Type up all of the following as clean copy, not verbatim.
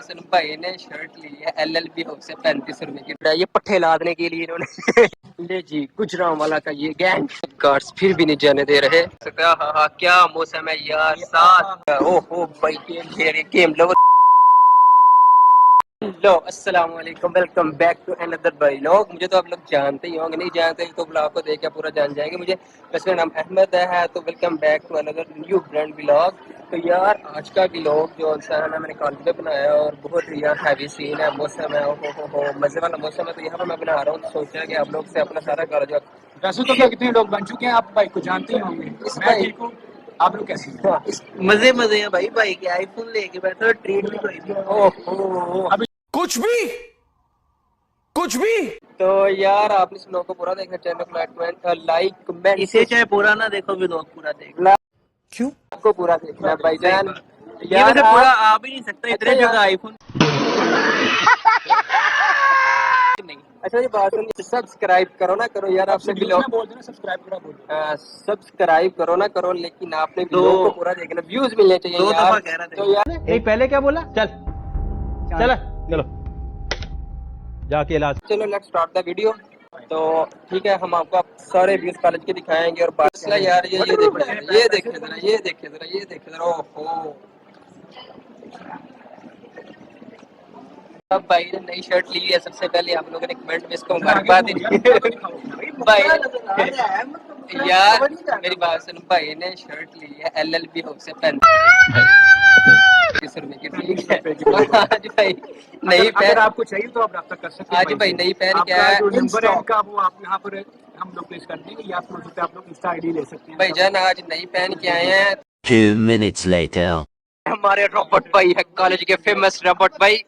हसन भाई ने शर्ट ली है LLB हाउस से 35 रुपए की। ये पट्टे लादने के लिए इन्होंने ले जी गुजरांवाला का ये गैंग गार्ड्स फिर भी नहीं जाने दे रहे। हाँ क्या मौसम है यार, साथ ओहो भाई गेम लो। हेलो अस्सलाम वालेकुम, welcome back to another vlog. मुझे तो आप लोग जानते ही होंगे, नहीं जानते तो ब्लॉग को देख के पूरा जान जाएंगे मुझे। वैसे मेरा नाम अहमद है, तो welcome back to another new brand vlog. तो यार आज का व्लॉग जो है ना मैंने कॉलेज में बनाया और बहुत ही यार हैवी सीन है, मौसम है हो मजे वाला मौसम है। तो यहाँ पर मैं बना रहा हूँ, तो सोचा कि आप लोग से अपना सारा कॉलेज। वैसे तो क्या कितने लोग बन चुके हैं, आप बाइक को जानते ही होंगे। मैं ठीक हूँ, आप लोग कैसे हैं? मजे मजे हैं भाई, भाई के आईफोन लेके बैठे हो, ट्रीट भी कोई नहीं। ओहो अभी कुछ भी तो यार आपने इस व्लॉग को पूरा देखना, चैनल को लाइक कमेंट, इसे चाहे पूरा ना देखो भी लोग पूरा देख। क्यों आपको पूरा देखना है भाईजान? ये वैसे पूरा आ भी नहीं सकता, इतने जगह आईफोन नहीं। अच्छा ये बात सुनिए, सब्सक्राइब करो ना करो यार, आपसे व्लॉग बोल देना सब्सक्राइब करा बोल देना। सब्सक्राइब करो ना करो, लेकिन आपने व्लॉग को पूरा देखना, व्यूज मिलने चाहिए दो यार। दफा कह रहा था। तो यार नहीं पहले क्या बोला? चल चलो जाके इलाज। चलो लेट्स स्टार्ट द वीडियो। तो ठीक है, हम आपको सारे व्यूज कॉलेज के दिखाएंगे। और बात यार ये देखे ये देखे जरा, ये देखे जरा, ये देखे जरा। ओहो अब भाई ने नई शर्ट ली है। सबसे पहले आप लोगों ने कमेंट में इसको मुबारकबाद दी भाई। यार मेरी बात सुन, भाई ने शर्ट ली है LLB हाउस से 35 रुपए की। ठीक है आज भाई नई अगर पहन, आपको चाहिए तो आप रब्ता कर सकते हैं। आज भाई नई पहन क्या है, जो नंबर है इनका वो आप यहाँ पर हम लोग प्लेस कर देंगे, या आप आप लोग इंस्टा आईडी ले सकते हैं। भाईजान आज नई पहन के आए हैं। 2 minutes later. हमारे रॉबर्ट भाई है, कॉलेज के फेमस रॉबर्ट भाई।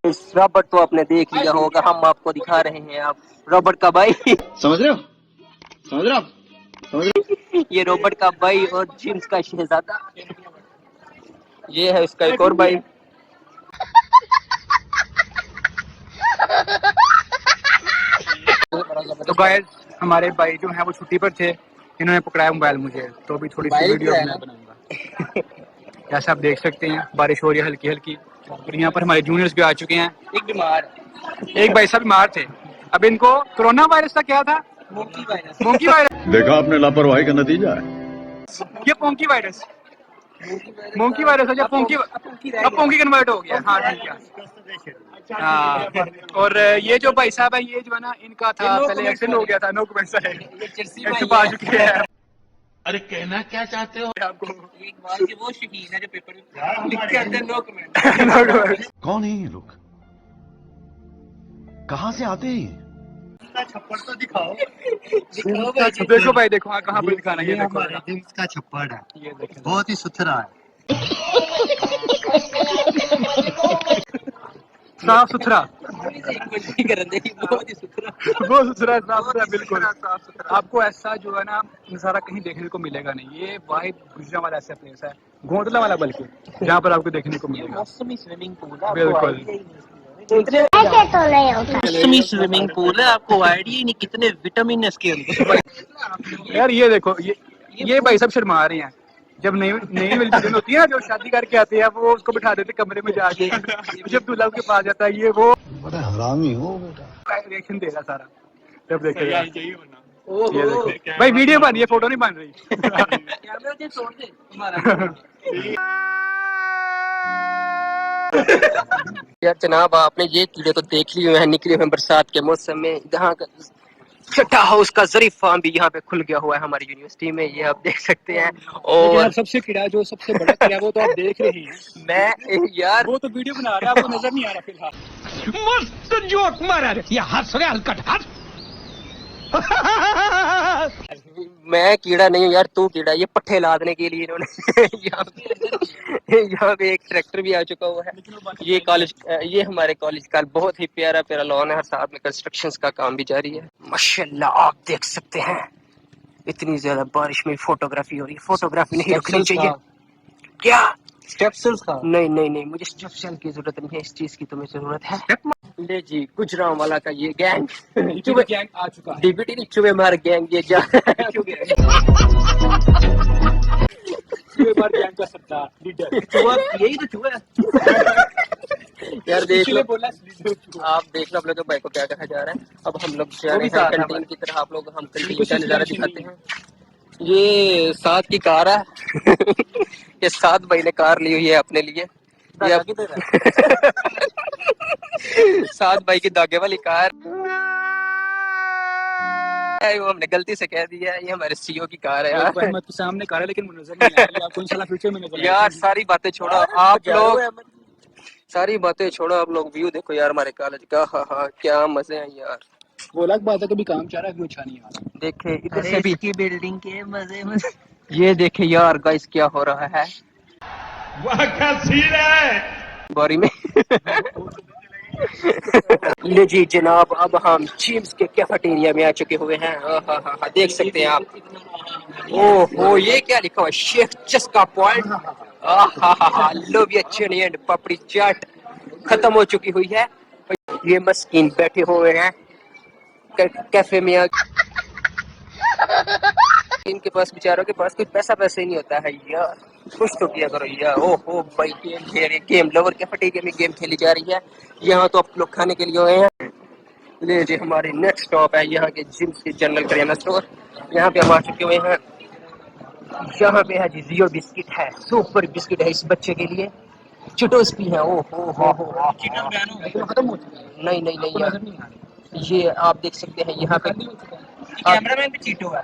रॉबर्ट तो आपने देख लिया होगा, हम आपको दिखा रहे हैं। आप रॉबर्ट का भाई समझ रहे हो ये रॉबर्ट का भाई और जिम्स का शहजादा, ये है इसका एक और भाई। तो गाइस हमारे भाई जो है वो छुट्टी पर थे, इन्होंने पकड़ाया मोबाइल मुझे, तो अभी थोड़ी सी वीडियो मैं बनाऊंगा। जैसा आप देख सकते हैं बारिश हो रही है हल्की हल्की, और यहाँ पर हमारे जूनियर्स भी आ चुके हैं। एक भाई साहब बीमार थे। अब इनको कोरोना वायरस का क्या था? Monkey virus. देखा आपने लापरवाही का नतीजा है। ये पोंकी वायरस है या पोंकी कन्वर्ट हो गया। हाँ ठीक है। हाँ और ये जो भाई साहब है, ये जो है ना इनका था पहले एक्सीडेंट हो गया था। नो कमेंट सर आ चुके हैं। अरे कहना क्या चाहते हो? आपको इकबाल के वो शकीन है जो पेपर लिख के आते हैं नो कमेंट। No comment. कौन है ये लोग? कहाँ से आते हैं? छप्पड़ तो दिखाओ। देखो भाई देखो, हाँ कहाँ पर दिखाना, ये देखो जिम्स का छप्पड़ है, ये देखो बहुत ही सुथरा है, साफ सुथरा। बहुत ही सुथरा। वो सुथरा साफ सुथरा बिल्कुल। आपको ऐसा जो है ना नज़ारा कहीं देखने को मिलेगा नहीं। ये वाहिद गुजरांवाला ऐसा प्लेस है, गोंदला वाला बल्कि, जहाँ पर आपको देखने को मिलेगा। मौसमी स्विमिंग पूल है, बिल्कुल ऐसे तो नहीं होता। मौसमी स्विमिंग पूल है, आपको आइडिया ही नहीं कितने विटामिन है इसके अंदर। यार ये देखो, ये भाई सब शर्मा रहे हैं। जब नई नई वाली दुल्हन होती है ना, जो शादी करके आते हैं, वो उसको बिठा देते कमरे में जाके। जब दूल्हा के पास जाता है, ये वो बड़ा हरामी हो बेटा। रिएक्शन दे रहा सारा। जब देखेगा ये देखो भाई, वीडियो बन रही है, फोटो नहीं बन रही। यार जनाब आपने ये कीड़े तो देख लिए हैं निकले हुए बरसात के मौसम में। यहाँ का छठा हाउस का ज़रीफ फार्म भी यहाँ पे खुल गया हुआ है हमारी यूनिवर्सिटी में, ये आप देख सकते हैं। और सबसे कीड़ा जो सबसे बड़ा कीड़ा वो तो आप देख रहे हैं। मैं यार वो तो वीडियो बना रहा है, आपको नजर नहीं आ रहा फिलहाल। मस्त जोक मारा रे, ये हंस रहे हलकट हंस। मैं कीड़ा नहीं हूँ यार, तू कीड़ा। ये पट्टे लादने के लिए इन्होंने यहाँ पे एक ट्रैक्टर भी आ चुका हुआ है। ये कॉलेज, ये हमारे कॉलेज का बहुत ही प्यारा प्यारा लॉन है, और साथ में कंस्ट्रक्शन का काम भी जारी है। माशाल्लाह आप देख सकते हैं, इतनी ज्यादा बारिश में फोटोग्राफी हो रही है। फोटोग्राफी नहीं रुकनी चाहिए क्या? स्टेप्स का नहीं मुझे स्टेप्स की जरूरत नहीं है, इस चीज की तुम्हें जरूरत है। ले जी गुजरांवाला का ये गैंग गैंग आ चुका है। डीबीटी नहीं चुवे मार गैंग, ये जा गैंग का सरदार लीडर। चूहा, यही तो चूहा है। यार देख लो, बोला आप देख लो आप लोग के भाई को क्या कहा जा रहा है। अब हम लोग जा वो रहे भी हैं साथ है कैंटीन हमारे। की तरफ। आप लोग हम कैंटीन कुछ का इसकी नज़ारा टेंशन दिखाते नहीं हैं। ये 7 की कार है। ये 7 भाई ने कार ली हुई है अपने लिए। ये अब 7 भाई की दागे वाली कार है, वो हमने गलती से कह दिया है। ये हमारे सीईओ की कार है यार। अहमद के सामने कार है लेकिन वो नजर नहीं आ रही, आपको इंशाल्लाह फ्यूचर में नजर यार आएगी। सारी बातें छोड़ो आप लोग, सारी बातें छोड़ो आप लोग, व्यू देखो यार हमारे कॉलेज का। हाँ हाँ क्या मजे हैं यार। वो अलग बात है, कभी काम चाह रहा है, व्यू अच्छा नहीं आ रहा। देखे इधर अरे से भी, इसकी बिल्डिंग के मजे मजे। ये देखे यार गाइस क्या हो रहा है वाह क्या सीन है। बारी में। ले जी जनाब, अब हम चिम्स के कैफेटेरिया में आ चुके हुए हैं। हाँ, देख सकते हैं आप। ओहो ये क्या लिखा हुआ है, शेफ चस्का पॉइंट। लोबिया चने एंड पापड़ी चाट खत्म हो चुकी हुई है। ये मस्कीन बैठे हुए हैं कैफे में। इनके पास, बेचारों के पास कोई पैसा ही नहीं होता है यार। कुछ तो किया करो यार। ओहो भाई गेम खेल रहे, गेम लवर कैफेटेरिया में गेम खेली जा रही है। यहाँ तो आप लोग खाने के लिए आए हैं। ले जी हमारी नेक्स्ट स्टॉप है यहाँ के जिम के जनरल करियाना स्टोर। यहाँ पे हम आ चुके हुए हैं। यहाँ पे है जी रियो बिस्किट है, सुपर बिस्किट है इस बच्चे के लिए। चिटोस भी है। ओहो हो खत्म हो चुका है, नहीं नहीं नहीं आपको यार, नजर नहीं आ रही। ये आप देख सकते हैं यहाँ पे। कैमरामैन भी चीटो है।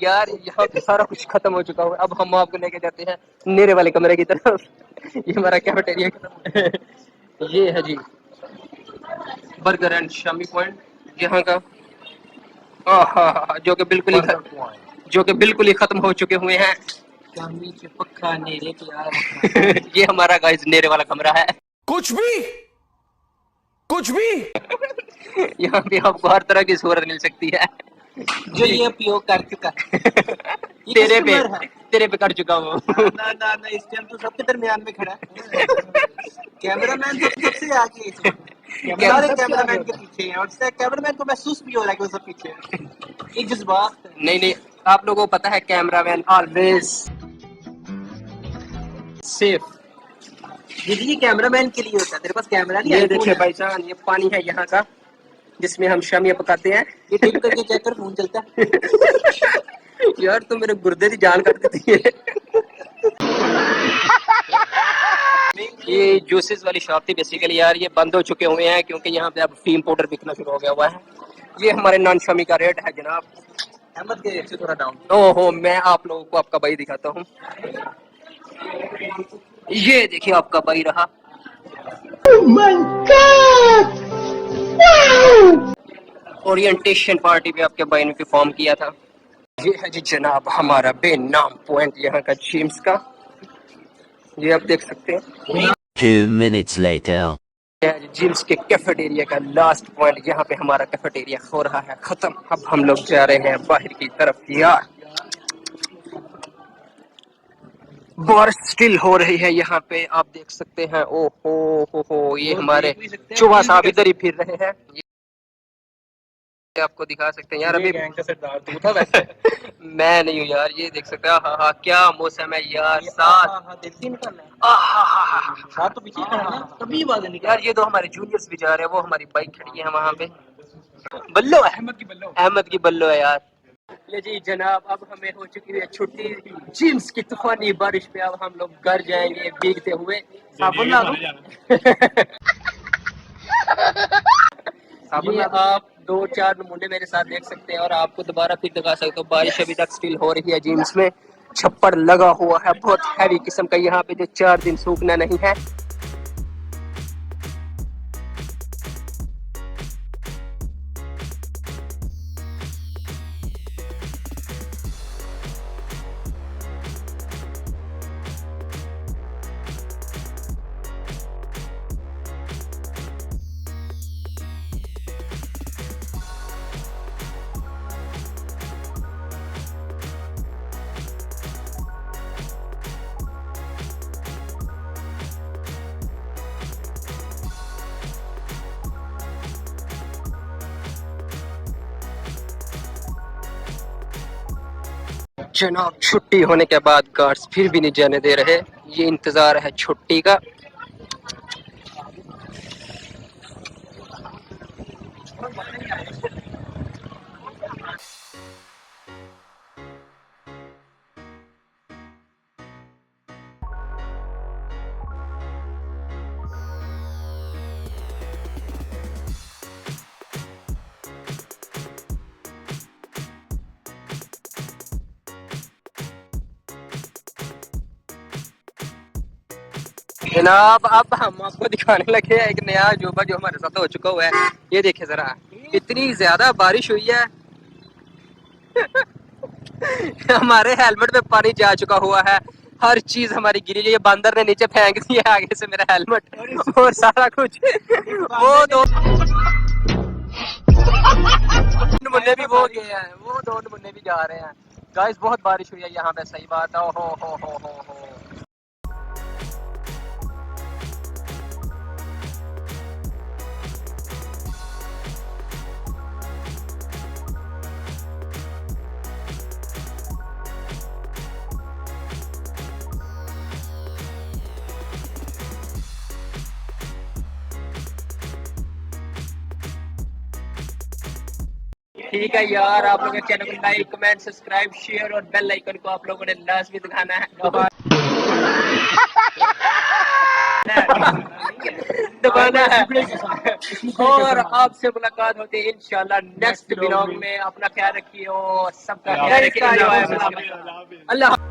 यार यहाँ पे सारा कुछ खत्म हो चुका है। अब हम आपको लेके जाते हैं नेरे वाले कमरे की तरफ। ये हमारा कैफेटेरिया। ये है जी बर्गर एंड शामी पॉइंट यहाँ का। जो कि बिल्कुल ही खत्म हो चुके हुए हैं। शामी के पक्का नेरे प्यार। ये हमारा गाइस नेरे वाला कमरा है। कुछ भी यहाँ पे आपको हर तरह की सूरत मिल सकती है। जो ये उपयोग कर चुका है। ये तेरे पे customer है। तेरे पे कर चुका हूँ। ना इस टाइम तो सबके दरमियान में खड़ा है। कैमरामैन तो सबसे आगे है इसमें। सारे कैमरामैन के पीछे हैं और कैमरामैन को महसूस भी हो रहा है कि वो सब पीछे है। ये जज्बात है। नहीं आप लोगों को पता है कैमरामैन ऑलवेज सेफ। ये कैमरामैन के लिए होता है, तेरे पास कैमरा नहीं है। ये देखिए भाई जान, ये पानी है यहाँ का जिसमें हम शामियां पकाते हैं। ये टिप करके चेक कर, फोन चलता है। यार तो मेरे गुर्दे की जान काट देती है। ये जूसेस वाली शॉप थी बेसिकली यार, ये बंद हो चुके हुए हैं क्योंकि यहाँ पे अब फीम पाउडर बिकना शुरू हो गया हुआ है। ये हमारे नॉन शामी का रेट है जनाब। अहमद के रेट से थोड़ा डाउन। ओहो मैं आप लोगों को आपका भाई दिखाता हूँ। ये देखिए आपका भाई रहा। ओरिएंटेशन पार्टी पे आपके भाई ने परफॉर्म किया था। ये है जी जनाब हमारा बेनाम पॉइंट यहाँ का जिम्स का। ये आप देख सकते हैं। 2 minutes later. ये है जी जिम्स के कैफेटेरिया का लास्ट पॉइंट। यहाँ पे हमारा कैफेटेरिया हो रहा है खत्म। अब हम लोग जा रहे हैं बाहर की तरफ। यार बारिश स्टिल हो रही है यहाँ पे, आप देख सकते हैं। ओ हो ये हमारे चुबा साहब इधर ही फिर रहे हैं। ये आपको दिखा सकते हैं यार। अभी गैंग का सरदार तू था वैसे। मैं नहीं हूँ यार। ये देख सकते हैं। हाँ क्या मौसम है यार। साथ देखती निकल रहा है। साथ तो पीछे खड़ा है ना, तभी बात निकल। यार ये तो हमारे जूनियर्स भी जा रहे हैं। वो हमारी बाइक खड़ी है वहाँ पे। बल्लो है, अहमद की बल्लो है यार। ये जी जनाब अब हमें हो चुकी है छुट्टी जिम्स की तूफानी बारिश पे। अब हम लोग घर जाएंगे भीगते हुए। साबुन ला दो। ये आप 2-4 नमूने मेरे साथ देख सकते हैं और आपको दोबारा फिर दिखा सकते हो। बारिश अभी तक स्टिल हो रही है जिम्स में। छप्पर लगा हुआ है बहुत हैवी किस्म का यहाँ पे, जो 4 दिन सूखना नहीं है। जनाब छुट्टी होने के बाद गार्ड्स फिर भी नहीं जाने दे रहे। ये इंतजार है छुट्टी का। जनाब अब हम आपको दिखाने लगे हैं एक नया अजूबा जो हमारे साथ हो चुका हुआ है। ये देखिए जरा, इतनी ज्यादा बारिश हुई है हमारे हेलमेट पे पानी जा चुका हुआ है, हर चीज हमारी गिरी हुई है। ये बंदर ने नीचे फेंक दिया आगे से मेरा हेलमेट और सारा कुछ। वो दो नमूने भी वो गए हैं, वो दो नमूने भी जा रहे हैं। गाइस बहुत बारिश हुई है यहाँ पे, सही बात है। हो। ठीक है यार, आप लोगों के चैनल को लाइक कमेंट सब्सक्राइब शेयर और बेल आइकन को आप लोगों ने लाजमी दिखाना है, दबाना है। और आपसे मुलाकात होती है इंशाल्लाह नेक्स्ट व्लॉग में। अपना ख्याल रखिए और सबका ख्याल रखिए। अल्लाह।